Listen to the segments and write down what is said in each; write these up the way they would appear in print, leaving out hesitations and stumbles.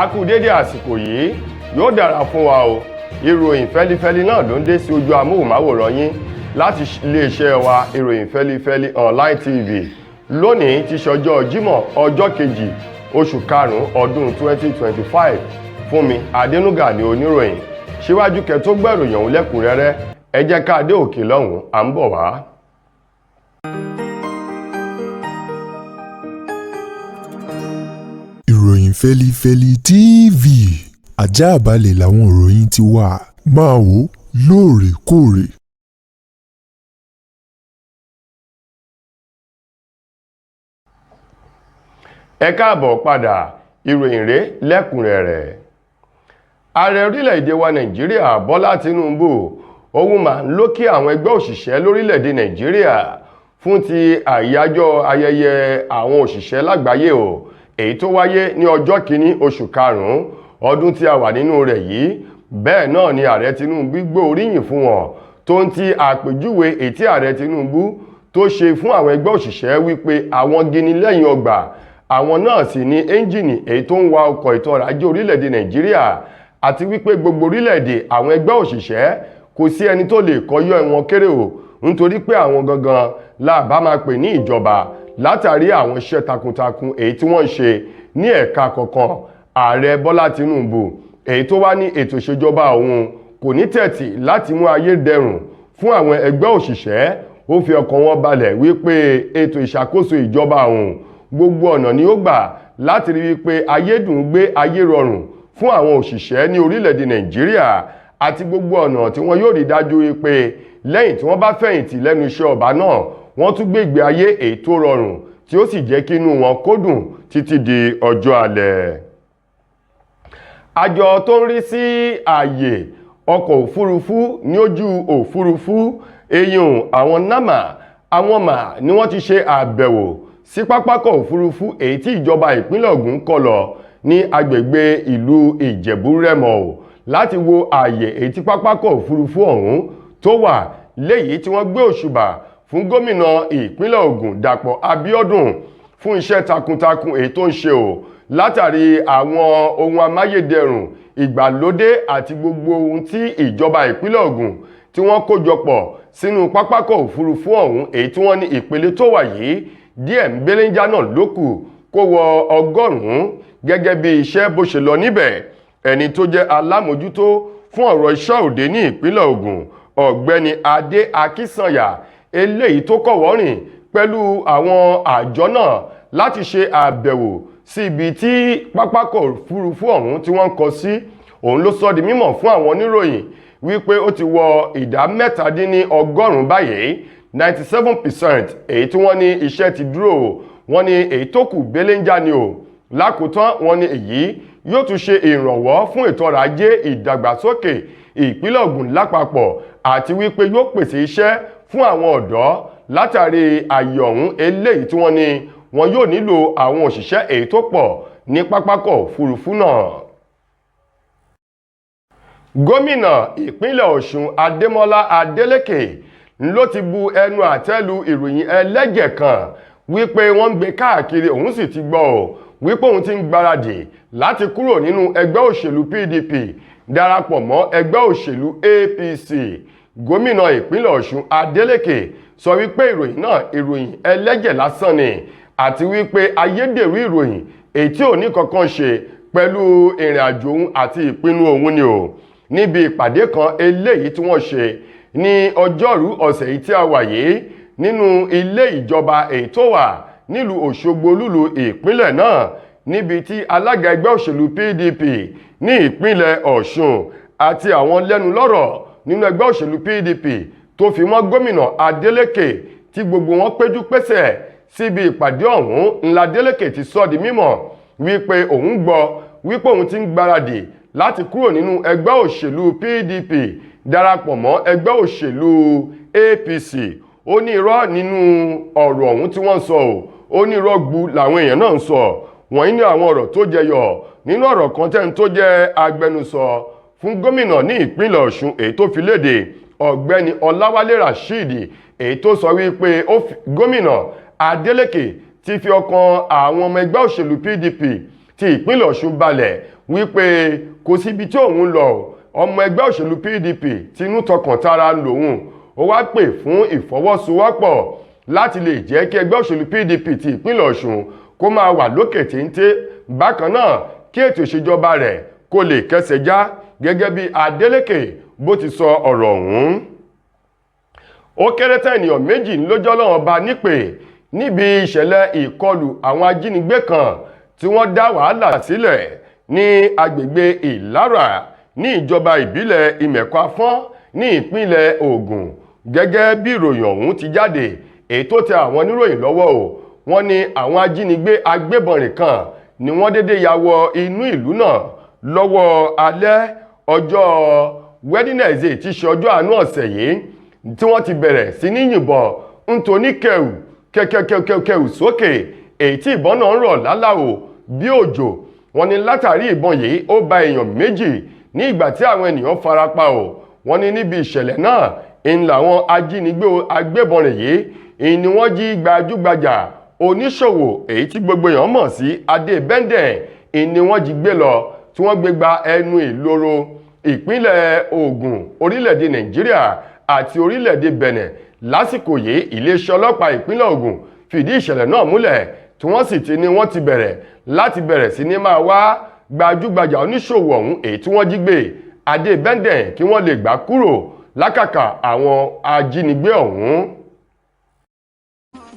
A kú dédé àsìkò yìí yóò dára fún wa o. Ìròyìn fẹ́lifẹ́li náà ló ń dé sí ojú amóhùnmáwòrán yín láti iléeṣẹ́ wa ìròyìn fẹ́lifẹ́li online tv. Lónìí ti ṣọjọ́ Jímọ̀ ọjọ́ kejì oṣù karùn-ún ọdún 2025. Fún mi Adénúgà ni oníròyìn. Síwájú kẹ́ tó gbẹ́ròyìn ọ̀hún lẹ́kùnrẹ́rẹ́, ẹ jẹ́ ká dé òkè lọ́hùn, à ń bọ̀ wá. Ìròyìn Feli-feli TV, àjààbálẹ̀ làwọn ìròyìn ti wà, máa wò lóòrèkóòrè. Ẹ káàbọ̀ padà, ìròyìn rẹ̀ lẹ́kùnrẹ́rẹ́. Ààrẹ orílẹ̀-èdè wa Nàìjíríà Bọ́lá Tinubu òun máa ń ló kí àwọn ẹgbẹ́ òṣìṣẹ́ lórílẹ̀-èdè Nàìjíríà fún ti àyájọ́ ayẹyẹ àwọn òṣìṣẹ́ lágbàáyé o, èyí tó wáyé ní ọjọ́ kìíní oṣù karùn-ún ọdún tí a wà nínú rẹ̀ yìí. Bẹ́ẹ̀ náà ni ààrẹ Tinubu gbé oríyìn fún wọn tó ń ti àpèjúwe èyí tí ààrẹ Tinubu tó ṣe fún àwọn ẹgbẹ́ òṣìṣẹ́ wípé àwọn gini lẹ́yìn ọgbà, àwọn náà sì ní ẹ́ńjìnì èyí tó ń wa ọkọ̀ ètò ọrọ̀ ajé orílẹ̀-èdè Nàìjíríà, àti wípé gbogbo orílẹ̀-èdè àwọn ẹgbẹ́ òṣìṣẹ́ kò sí ẹni tó lè kọyọ́ ẹ̀wọ̀n kéré o, nítorí pé àwọn gangan la bá máa pè ní ìjọba látàrí àwọn iṣẹ́ takuntakun èyí tí wọ́n ń ṣe ní ẹ̀ka kọ̀ọ̀kan. Ààrẹ Bọ́lá Tinubu èyí tó wá ní ètò ìṣèjọba òun kò ní tẹ̀tì láti mú ayé dẹrùn fún àwọn ẹgbẹ́ òṣìṣẹ́. Ó fi ọkàn wọn balẹ̀ wípé ètò ìṣàkóso ìjọba òun gbogbo ọ̀nà ni ó gbà láti rí wípé ayé dùn gbé, ayé rọrùn fún àwọn òṣìṣẹ́ ní orílẹ̀-èdè Nàìjíríà, àti gbogbo ọ̀nà tí wọ́n yóò rí dájú wípé lẹ́yìn tí wọ́n bá fẹ̀yìntì lẹ́nu iṣẹ́ ọba náà, wọ́n tún gbé ìgbé ayé èyí tó rọrùn tí ó sì jẹ́ kí inú wọn kó dùn títí di ọjọ́ alẹ́. Àjọ tó ń rí sí ààyè ọkọ̀ òfurufú ní ojú òfurufú eyín àwọn NAMA, àwọn mà ni wọ́n ti ṣe àbẹ̀wò sí pápákọ̀ òfurufú èyí tí ìjọba ìpínlẹ̀ Ògùn kọ́ lọ ní agbègbè ìlú Ìjẹ̀bú-Rẹ́mọ láti wo ààyè èyí tí pápákọ̀ òfurufú ọ̀hún tó wà, léyìí tí wọ́n gbé òṣùbà fún gómìnà ìpínlẹ̀ Ògùn Dàpọ̀ Abíọ́dún fún iṣẹ́ takuntakun èyí tó ń ṣe o, látàrí àwọn ohun amáyédẹrùn ìgbàlódé àti gbogbo ohun tí ìjọba ìpínlẹ̀ Ògùn tí wọ́n kó jọpọ̀ sínú pápákọ̀ òfurufú ọ̀hún èyí tí wọ́n ní ìpele tó wà yìí díẹ̀ ń belenja náà lókù kó wọ 100 gẹ́gẹ́ bí iṣẹ́ bó ṣe lọ níbẹ̀. Ẹni tó jẹ́ alámòjútó fún ọ̀rọ̀ iṣẹ́ òde ní ìpínlẹ̀ Ògùn, ọ̀gbẹ́ni Adé Akínsànyà, eléyìí tó kọ̀wọ́rìn pẹ̀lú àwọn àjọ náà láti ṣe àbẹ̀wò sí ibi tí pápákọ̀ òfurufú ọ̀hún tí wọ́n ń kọ́ sí, òun ló sọ di mímọ̀ fún àwọn oníròyìn wípé ó ti wọ ìdá 97% báyìí, 97%, èyí tí wọ́n ní iṣẹ́ ti dúró. Wọ́n ní èyí tó kù belenja ni o. Lákòótán wọ́n ní èyí yóò tún ṣe ìrànwọ́ fún ètò ọrọ̀ ajé ìdàgbàsókè ìpínlẹ̀ Ògùn lápapọ̀, àti wípé yóò pèsè iṣẹ́ fún àwọn ọ̀dọ́ látàrí àyè ọ̀hún eléyìí tí wọ́n ní wọn yóò nílò àwọn òṣìṣẹ́ èyí tó pọ̀ ní pápákọ̀ òfurufú náà. Gómìnà ìpínlẹ̀ Ọ̀ṣun Adémọ́lá Adélékè ló ti bu ẹnu àtẹ́ lu ìròyìn ẹlẹ́jẹ̀ kan wípé wọ́n ń gbé káàkiri, òun sì ti gbọ́ ò wípé òun ti ń gbáradì láti kúrò nínú ẹgbẹ́ òṣèlú PDP darapọ̀ mọ́ ẹgbẹ́ òṣèlú APC. Gómìnà ìpínlẹ̀ Ọ̀ṣun Adélékè sọ wípé ìròyìn náà ìròyìn ẹlẹ́jẹ̀ lásán ni, àti wípé ayédèrú ìròyìn èyí tí ò ní kankan ṣe pẹ̀lú ìrìn àjò òun àti ìpinnu òun ni o. Níbi ìpàdé kan eléyìí tí wọ́n ṣe ní ọjọ́rú ọ̀sẹ̀ yìí tí a wà yìí nínú ilé ìjọba èyí tó wà nílùú Òṣogbo lúlù ìpínlẹ̀ náà, níbi tí alága ẹgbẹ́ òṣèlú PDP ní ìpínlẹ̀ Ọ̀ṣun àti àwọn lẹ́nu lọ́rọ̀ nínú ẹgbẹ́ òṣèlú PDP tó fi mọ́ gómìnà Adélékè tí gbogbo wọn péjú pésẹ̀ síbi ìpàdé ọ̀hún ńlá Adélékè ti sọ di mímọ̀ wípé òun gbọ́ wípé òun ti ń gbáradì láti kúrò nínú ẹgbẹ́ òṣèlú PDP darapọ̀ mọ́ ẹgbẹ́ òṣèlú APC. Ó ní irọ́ nínú ọ̀rọ̀ ọ̀hún tí wọ́n sọ ò, ó ní irọ́ gbu làwọn èèyàn náà ń sọ. Wọ̀nyí ní àwọn ọ̀rọ̀ tó jẹyọ nínú ọ̀rọ̀ kan tẹ́ni tó jẹ́ agbẹnusọ fún gómìnà ní ìpínlẹ̀ Ọ̀ṣun èyí tó fi léde, ọ̀gbẹ́ni Ọláwálé Rasheed, èyí tó sọ wípé gómìnà Adélékè ti fi ọkàn àwọn ọmọ ẹgbẹ́ òṣèlú PDP ti ìpínlẹ̀ Ọ̀ṣun balẹ̀ wípé kò síbi tí òun lọ ọmọ ẹgbẹ́ òṣèlú PDP tinú tọkàn tara lòun ó wá pè fún ìfọwọ́sowọ́pọ̀ láti lè jẹ́ kí ẹgbẹ́ òṣèlú PDP ti ìpínlẹ̀ Ọ̀ṣun kó máa wà lókè téńté bákan náà kí ètò ìṣèjọba rẹ̀ kó lè kẹsẹ̀ já gẹ́gẹ́ bí Adeleke bó ti sọ ọ̀rọ̀ ọ̀hún. Ó kéré tán ènìyàn méjì lójọ́ lọ́wọ́ bá nípè níbi ìṣẹ̀lẹ̀ ìkọlù àwọn ajínigbé kan tí wọ́n dá wàhálà sílẹ̀ ní agbègbè Ìlara ní ìjọba ìbílẹ̀ Ìmẹ̀kọ-Afọ́n ní ìpínlẹ̀ Ògùn gẹ́gẹ́ bí ìròyìn ọ̀hún ti jáde èyí tó tẹ àwọn oníròyìn lọ́wọ́ o wọ́n ní àwọn ajínigbé agbébọnrin kan ni wọ́n dédé ya wọ inú ìlú náà lọ́wọ́ alẹ́ ọjọ́ Wednesday tí ṣe ọjọ́ àánú ọ̀sẹ̀ yìí tí wọ́n ti bẹ̀rẹ̀ sí ní yìnbọn nítorí kẹ̀kẹ̀kẹ̀kẹ̀kẹ̀kẹ̀ sókè èyí tí ìbọn náà ń rọ̀ lálàó bí òjò wọ́n ní látàrí ìbọn yìí ó ba èèyàn méjì ní ìgbà tí àwọn ènìyàn farapa o wọ́n ní níbi ìṣẹ̀lẹ̀ náà ń làwọn ajínigbé agbébọnrin yìí ni wọ́n jí gbajúgbajà oníṣòwò èyí tí gbogbo èèyàn mọ̀ sí Adé Bẹ́ndẹ̀ ni wọ́n jí gbé lọ tí wọ́n gbé gba ẹnu ìloro ìpínlẹ̀ Ògùn orílẹ̀-èdè Nàìjíríà àti orílẹ̀-èdè Benin lásìkò yìí iléeṣẹ́ ọlọ́pàá ìpínlẹ̀ Ògùn fìdí ìṣẹ̀lẹ̀ náà múlẹ̀ tí wọ́n sì ti ní wọ́n ti bẹ̀rẹ̀ sí ní máa wá gbajúgbajà oníṣòwò ọ̀hún èyí tí wọ́n jí gbé Adé Bẹ́ndẹ̀ kí wọ́n lè gbà kúrò lákàkà àwọn ajínigbé ọ̀hún.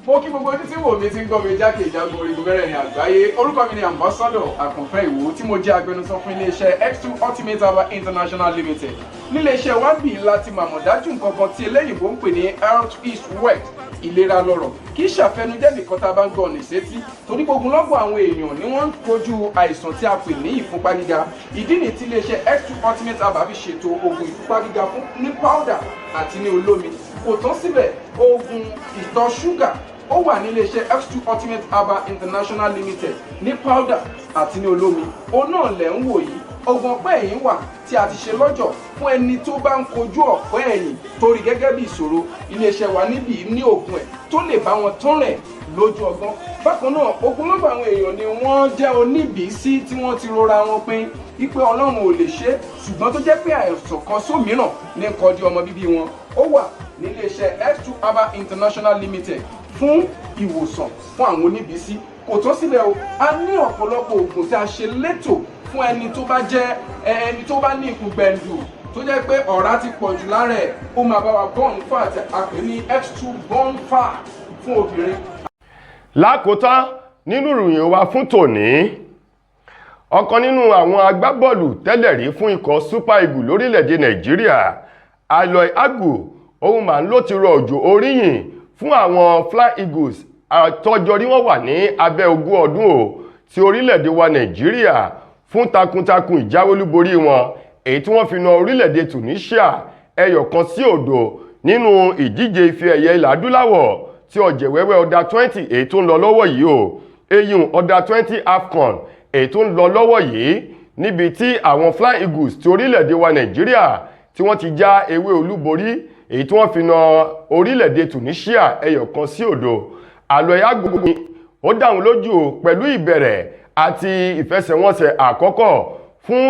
Mo kí gbogbo ojú tí wò mí ti ń gbọ́ mi jákèjádò orígun mẹ́rẹ̀ẹ̀rin àgbáyé. Orúkọ mi ni Ambassador Àkànfẹ́ Ìwò tí mo jẹ́ agbẹnusọ fún iléeṣẹ́ X2 Ultimate Aba International Limited. Níléeṣẹ́ wa ń bì láti màmọ̀ dájú nǹkan kan tí eléyìnbó ń pè ní health is wealth, ìlera lọ́rọ̀. Kì í ṣàfẹnujẹ́ nìkan tá a bá ń gbọ́ ọ̀nì sétí torí gbogbo lọ́gbọ̀ àwọn èèyàn ni wọ́n ń kojú àìsàn tí a pè ní ìfúnpá gíga. Ìdí ni tí iléeṣẹ́ X2 Ultimate Aba fi ṣètò oògùn ìfúnpá gíga fún ní powder àti ní olómi. Kò tán síbẹ̀, oògùn ìtọ̀ ṣúgà ó wà ní iléeṣẹ́ X2 Ultimate Aba International Limited ní powder àti ní olómi. Ó náà lẹ̀ ń wò yìí oògùn ọ̀pẹ́ ẹ̀yìn wà tí a ti ṣe lọ́jọ̀ fún ẹni tó bá ń kojú ọ̀pẹ́ ẹ̀yìn torí gẹ́gẹ́ bí ìṣòro iléeṣẹ́ wa níbí ní oògùn ẹ̀ tó lè bá wọn tán rẹ̀ lójú ọgbọ́n. Bákan náà ogunlọ́gọ̀ àwọn èèyàn ni wọ́n jẹ́ oníbìísí tí wọ́n ti rora wọn pín wípé Ọlọ́run ò lè ṣe ṣùgbọ́n tó jẹ́ pé àìsàn kan sómìíràn ní kọjú ọmọ bíbí wọn. Ó wà ní iléeṣẹ́ X2 Aba International Limited fún ìwòsàn fún àwọn oníbìísí. Kò tó sílẹ̀ o, a ní ọ̀pọ̀lọpọ̀ oògùn tí a ṣe létò fún ẹni tó bá jẹ́ ẹni tó bá ní ikùn gbẹ̀ndù tó jẹ́ pé ọ̀rá ti pọ̀ jù lára ẹ̀ ó máa bá wa burn fat àpè ní X2 burn fat fún obìnrin. Lákòótán nínú ìròyìn wa fún tòní ọ̀kan nínú àwọn agbábọ́ọ̀lù tẹ́lẹ̀ rí fún ikọ̀ Super Eagles lórílẹ̀‐èdè Nàìjíríà Aloy Agu òun mà ló ti rọ òjò oríyìn fún àwọn Fly Eagles àtọjọrí wọn wà ní abẹ́ 20 ọdún o ti orílẹ̀-èdè wa Nàìjíríà fún takuntakun ìjáwélúborí wọn èyí tí wọ́n fi na orílẹ̀-èdè Tunisia 1-0 nínú ìdíje ife ẹ̀yẹ ilẹ̀ adúláwọ̀ tí ọ̀jẹ̀wẹ́wẹ́ under 20 èyí tó ń lọ lọ́wọ́ yìí o eyín under 20 AFCON èyí tó ń lọ lọ́wọ́ yìí níbi tí àwọn Fly Eagles ti orílẹ̀-èdè wa Nàìjíríà tí wọ́n ti já ewé olúborí èyí tí wọ́n fi na orílẹ̀-èdè Tunisia 1-0. Aloy Agu ó dáhùn lójú pẹ̀lú ìbẹ̀rẹ̀ àti ìfẹsẹ̀wọnsẹ̀ àkọ́kọ́ fún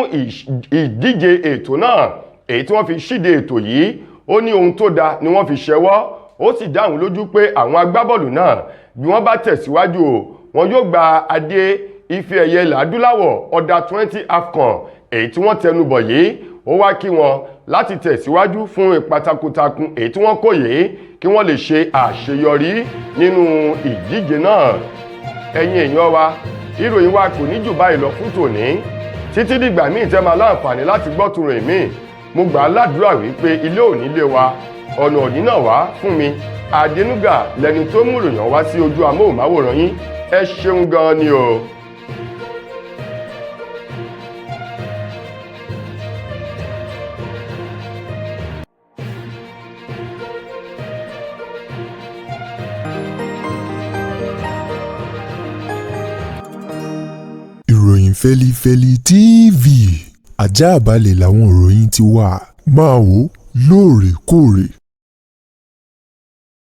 ìdíje ètò náà èyí tí wọ́n fi ṣíde ètò yìí ó ní ohun tó dáa ni wọ́n fi ṣẹwọ́ ó sì dáhùn lójú pé àwọn agbábọ́ọ̀lù náà bí wọ́n bá tẹ̀síwájú wọn yóò gba adé ife ẹ̀yẹ ilẹ̀ adúláwọ̀ under 20 AFCON èyí tí wọ́n tẹnubọ̀ yìí ó wá kí wọn láti tẹ̀síwájú fún ipa takuntakun èyí tí wọ́n kó yìí kí wọ́n lè ṣe àṣeyọrí nínú ìdíje náà. Ẹ̀yin èèyàn wa ìròyìn wa kò ní jù báyìí lọ fún tòní títí dìgbà míì tẹ́ máa láǹfààní láti gbọ́ tún ròyìn míì mo gbà á ládùúrà wípé ilé òní lé wa ọ̀nà òní náà wá fún mi Adénúgà lẹni tó mú ìròyìn wá sí ojú amóhùnmáwòrán yín ẹ ṣeun gan ni o. ìròyìn Feli-feli TV àjààbálẹ̀ làwọn ìròyìn ti wà máa wò lóòrèkóòrè.